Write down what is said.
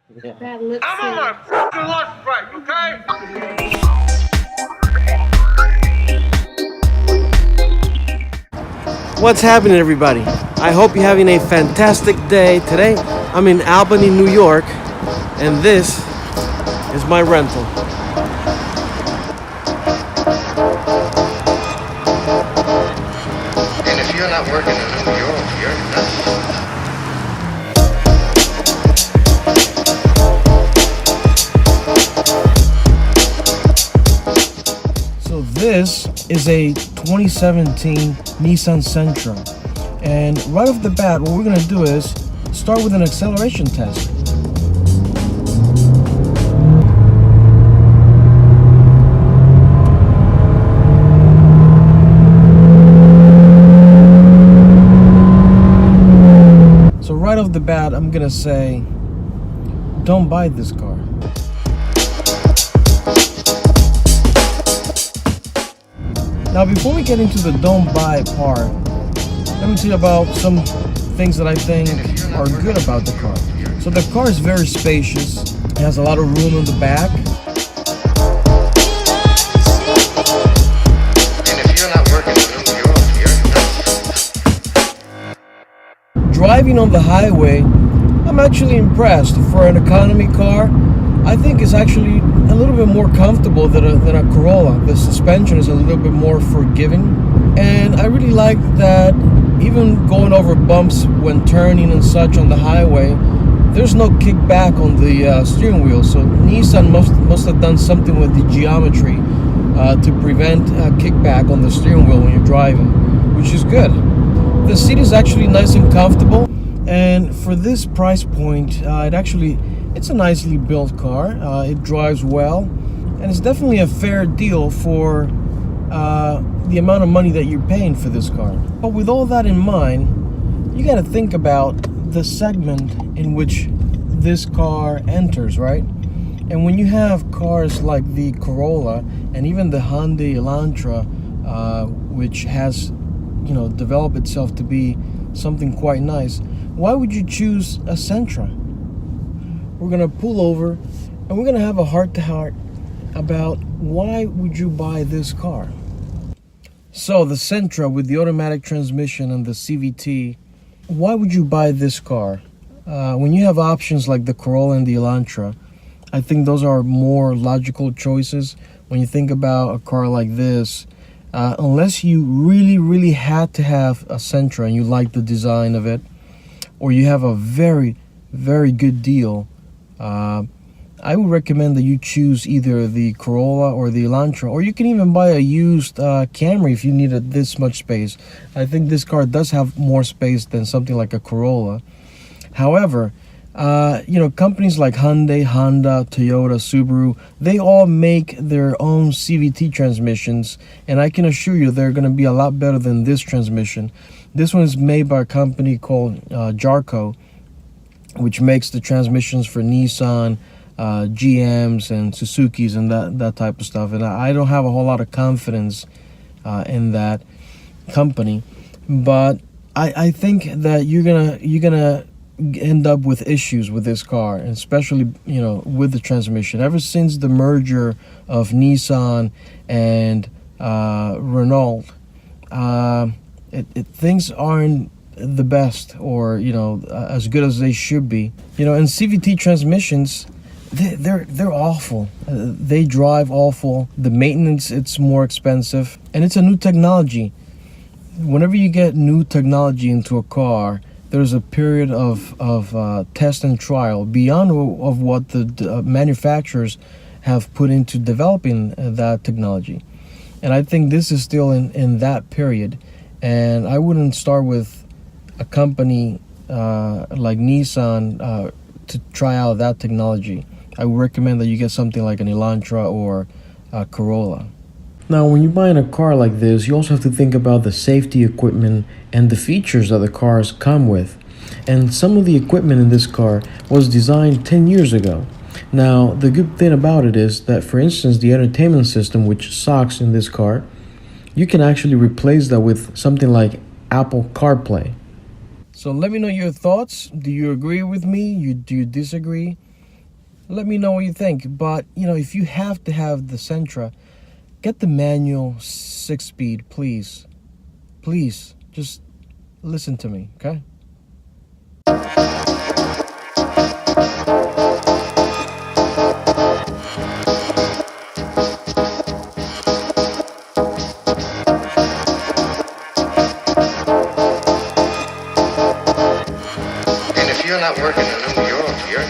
Yeah. That lip I'm on my sync. fucking lunch break, okay? What's happening, everybody? I hope you're having a fantastic day. Today, I'm in Albany, New York, and this is my rental. And if you're not working in New York, you're nuts. So this is a 2017 Nissan Sentra. And right off the bat, what we're gonna do is start with an acceleration test. So right off the bat, I'm gonna say, don't buy this car. Now, before we get into the don't buy part, let me tell you about some things that I think are good about the car. So the car is very spacious. It has a lot of room in the back. And if you're not working in New York, you're nuts. Driving on the highway, I'm actually impressed. For an economy car, I think it's actually a little bit more comfortable than a Corolla. The suspension is a little bit more forgiving. And I really like that even going over bumps when turning and such on the highway, there's no kickback on the steering wheel. So Nissan must have done something with the geometry to prevent kickback on the steering wheel when you're driving, which is good. The seat is actually nice and comfortable. And for this price point, it's a nicely built car. It drives well, and it's definitely a fair deal for the amount of money that you're paying for this car. But with all that in mind, you got to think about the segment in which this car enters, right? And when you have cars like the Corolla and even the Hyundai Elantra, which has, developed itself to be something quite nice, why would you choose a Sentra? We're gonna pull over and we're gonna have a heart-to-heart about why would you buy this car. So the Sentra with the automatic transmission and the CVT, why would you buy this car? When you have options like the Corolla and the Elantra, I think those are more logical choices. When you think about a car like this, unless you really had to have a Sentra and you like the design of it, or you have a very good deal, I would recommend that you choose either the Corolla or the Elantra, or you can even buy a used Camry if you needed this much space. I think this car does have more space than something like a Corolla. However, companies like Hyundai, Honda, Toyota, Subaru, they all make their own CVT transmissions, and I can assure you they're going to be a lot better than this transmission. This one is made by a company called Jarco, which makes the transmissions for Nissan, GMs, and Suzukis, and that type of stuff. And I don't have a whole lot of confidence in that company, but I think that you're gonna end up with issues with this car, and especially with the transmission. Ever since the merger of Nissan and Renault, things aren't the best, or as good as they should be. And CVT transmissions, they're awful. They drive awful. The maintenance, it's more expensive, and it's a new technology. Whenever you get new technology into a car, there's a period of test and trial beyond of what the manufacturers have put into developing that technology. And I think this is still in that period. And I wouldn't start with a company like Nissan to try out that technology. I would recommend that you get something like an Elantra or a Corolla. Now, when you're buying a car like this, you also have to think about the safety equipment and the features that the cars come with. And some of the equipment in this car was designed 10 years ago. Now, the good thing about it is that, for instance, the entertainment system, which sucks in this car, you can actually replace that with something like Apple CarPlay. So let me know your thoughts. Do you agree with me? Do you disagree? Let me know what you think. But, if you have to have the Sentra, get the manual 6-speed, please. Please, just listen to me, okay? And if you're not working in them, you're